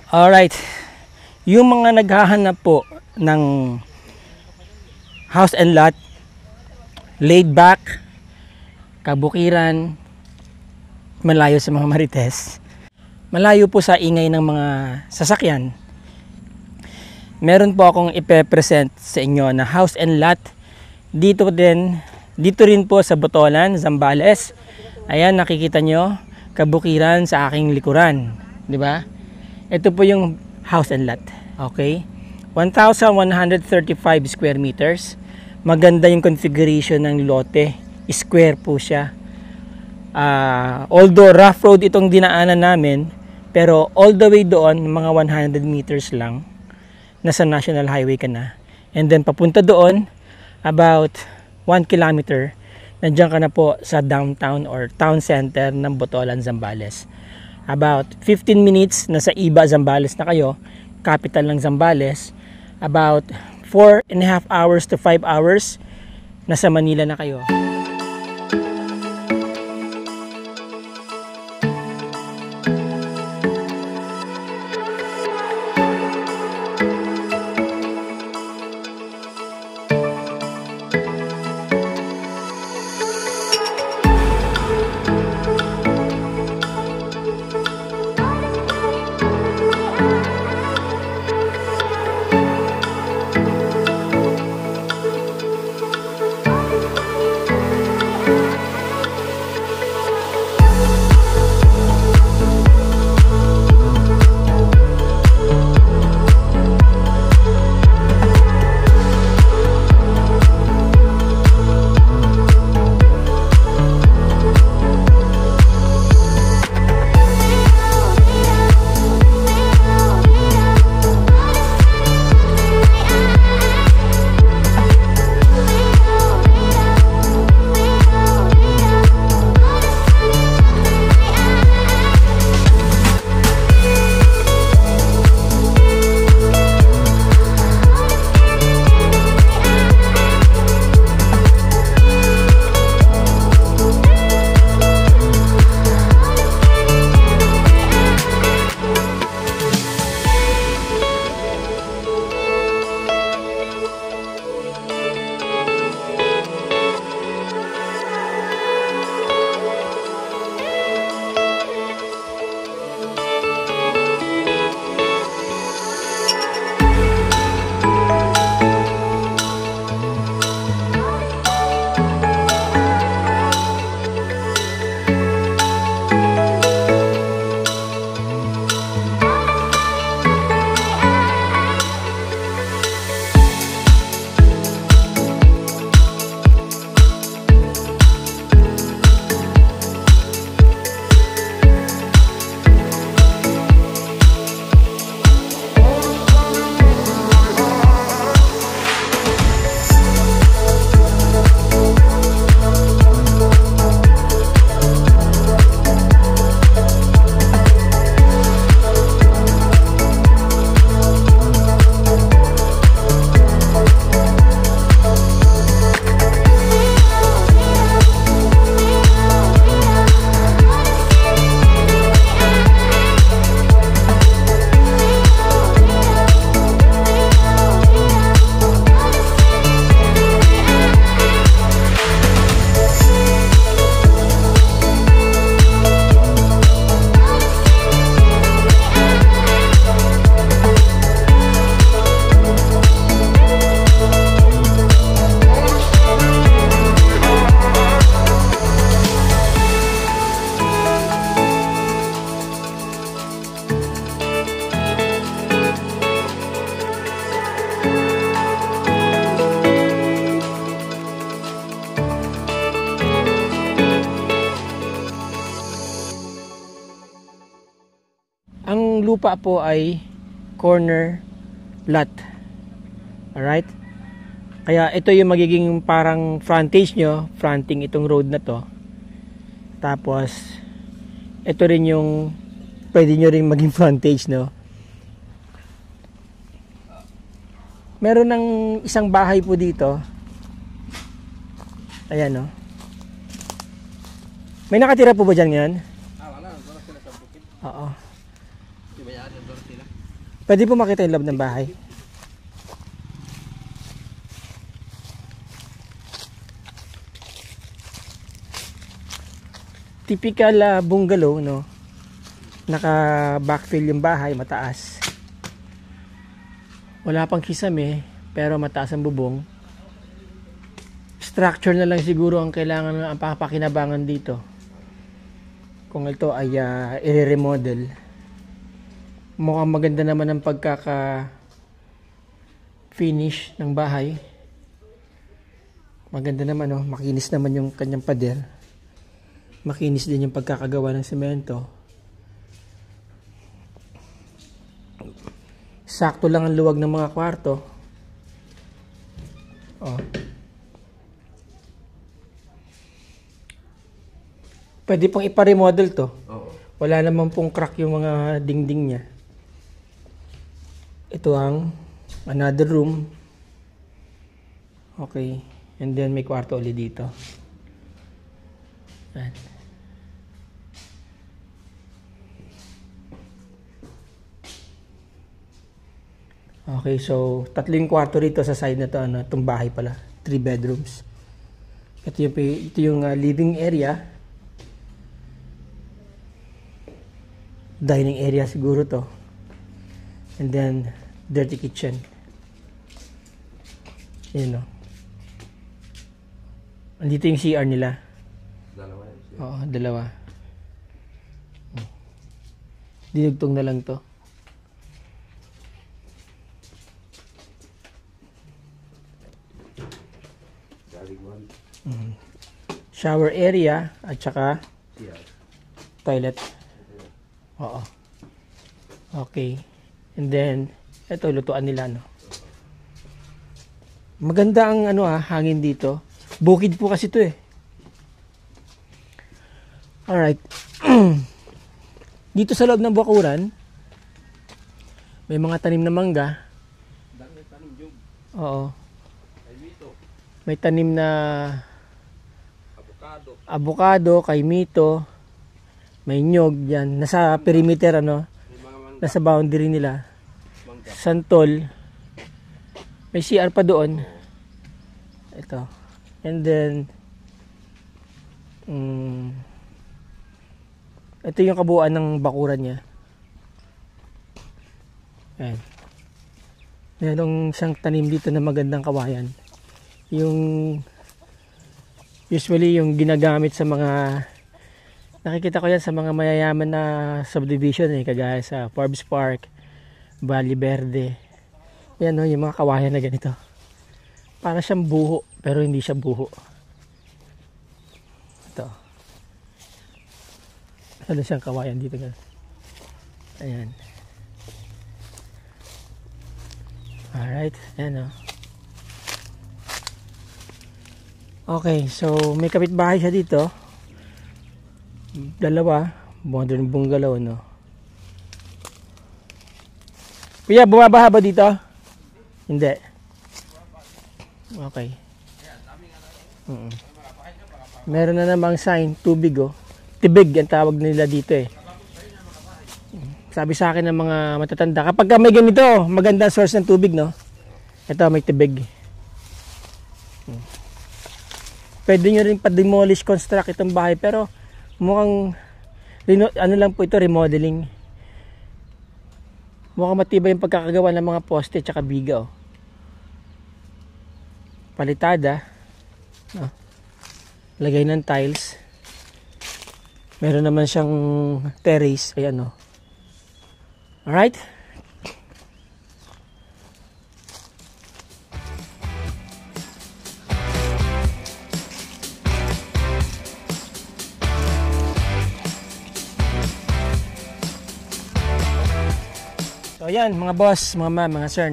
Alright, yung mga naghahanap po ng house and lot, laid back, kabukiran, malayo sa mga marites, malayo po sa ingay ng mga sasakyan, meron po akong ipe-present sa inyo na house and lot dito rin po sa Botolan, Zambales. Ayan, nakikita nyo, kabukiran sa aking likuran, di ba? Ito po yung house and lot. Okay? 1,135 square meters. Maganda yung configuration ng lote. Square po siya. Although rough road itong dinaanan namin, pero all the way doon, mga 100 meters lang, nasa National Highway ka na. And then papunta doon, about 1 kilometer, nandiyan ka na po sa downtown or town center ng Botolan, Zambales. About 15 minutes, nasa Iba, Zambales na kayo, capital ng Zambales. About 4.5 hours to 5 hours, nasa Manila na kayo. Ang lupa po ay corner lot. Alright? Kaya ito yung magiging parang frontage nyo, fronting itong road na to. Tapos, ito rin yung pwede nyo rin maging frontage, no? Meron ng isang bahay po dito. Ayan, no? May nakatira po ba dyan ngayon? Wala. Wala sila sa bukid. Oo. Pwede po makita yung loob ng bahay. Typical bungalow, no? Naka-backfill yung bahay, mataas. Wala pang kisame, pero mataas ang bubong. Structure na lang siguro ang kailangan ang papakinabangan dito. Kung ito ay i-remodel. Mukhang maganda naman ang pagkaka-finish ng bahay. Maganda naman, oh. Makinis naman yung kanyang pader. Makinis din yung pagkakagawa ng semento. Sakto lang ang luwag ng mga kwarto. Oh. Pwede pang ipa-remodel to. Wala naman pong crack yung mga dingding niya. Ito ang another room. Okay. And then may kwarto ulit dito. Ayan. Okay, so tatlong kwarto rito sa side na to, ano, itong bahay pala, 3 bedrooms. Ito yung living area. Dining area siguro to. And then dirty kitchen. Yun, no. Andito yung CR nila. Oo, dalawa. Dinugtong na lang to. Shower area at saka toilet. Oo. Okay. And then ito lutuan nila, no. Maganda ang hangin dito. Bukid po kasi ito eh. Alright. Dito sa loob ng bakuran may mga tanim na mangga. Oo. May tanim na avocado, kaimito, may nyog yan. Nasa perimeter, nasa boundary nila. Santol. May CR pa doon. Ito. And then, ito yung kabuuan ng bakuran niya. Ayan. Merong siyang tanim dito na magandang kawayan. Usually yung ginagamit sa mga, nakikita ko yan sa mga mayayaman na subdivision kagaya sa Forbes Park, Valle Verde. Yan, yung mga kawayan na ganito. Para siyang buho, pero hindi siya buho. Ito. Ano siyang kawayan dito. Ayan. Alright, ayan, Okay, so may kapitbahay siya dito. Dalawa, modern bungalow, no. Kuya, bumabaha ba dito? Hindi. Okay. Meron na namang sign, tubig, Tibig ang tawag nila dito eh. Sabi sa akin ng mga matatanda, kapag may ganito, magandang source ng tubig, no. Ito, may tibig. Pwede nyo rin pa-demolish, construct itong bahay, pero mukhang lang po ito, remodeling. Mukhang matibay yung pagkakagawa ng mga poste tsaka biga, Palitada. Lagay ng tiles. Meron naman siyang terrace, ayan, Alright? So ayan, mga boss, mga ma'am, mga sir,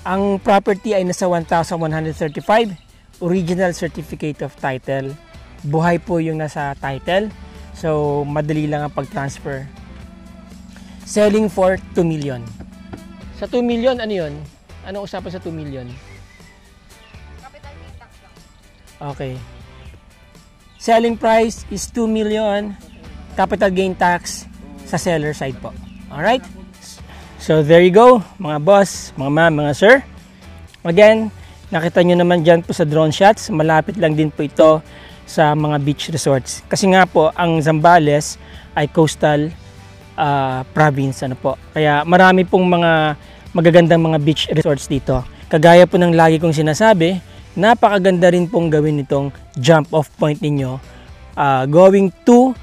ang property ay nasa 1,135, original certificate of title. Buhay po yung nasa title. So madali lang ang pag-transfer. Selling for 2 million. Sa 2 million, ano yun? Anong usapan sa 2 million? Capital gain tax lang. Okay. Selling price is 2 million. Capital gain tax sa seller side po. Alright? So there you go, mga boss, mga ma'am, mga sir. Again, nakita nyo naman dyan po sa drone shots, malapit lang din po ito sa mga beach resorts. Kasi nga po, ang Zambales ay coastal province. Ano po. Kaya marami pong mga magagandang mga beach resorts dito. Kagaya po ng lagi kong sinasabi, napakaganda rin pong gawin itong jump off point ninyo going to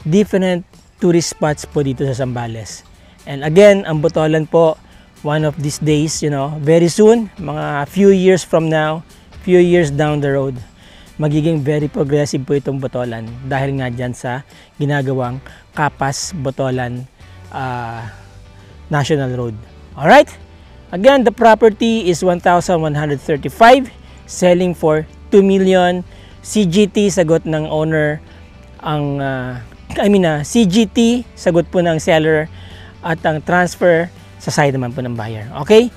different tourist spots po dito sa Zambales. And again, ang Botolan po, one of these days, very soon, mga few years from now, few years down the road, magiging very progressive po itong Botolan dahil nga dyan sa ginagawang Kapas-Botolan National Road. Alright? Again, the property is 1,135, selling for 2 million. CGT, sagot ng owner, CGT, sagot po ng seller, at ang transfer sa side naman po ng buyer. Okay?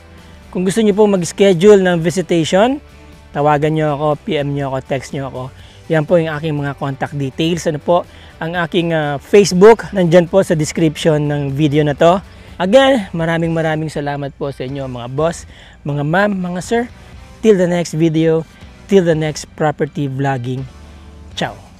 Kung gusto niyo po mag-schedule ng visitation, tawagan niyo ako, PM niyo ako, text niyo ako. Yan po yung aking mga contact details. Ano po? Ang aking Facebook, nandyan po sa description ng video na to. Again, maraming salamat po sa inyo mga boss, mga ma'am, mga sir. Till the next video, till the next property vlogging. Ciao!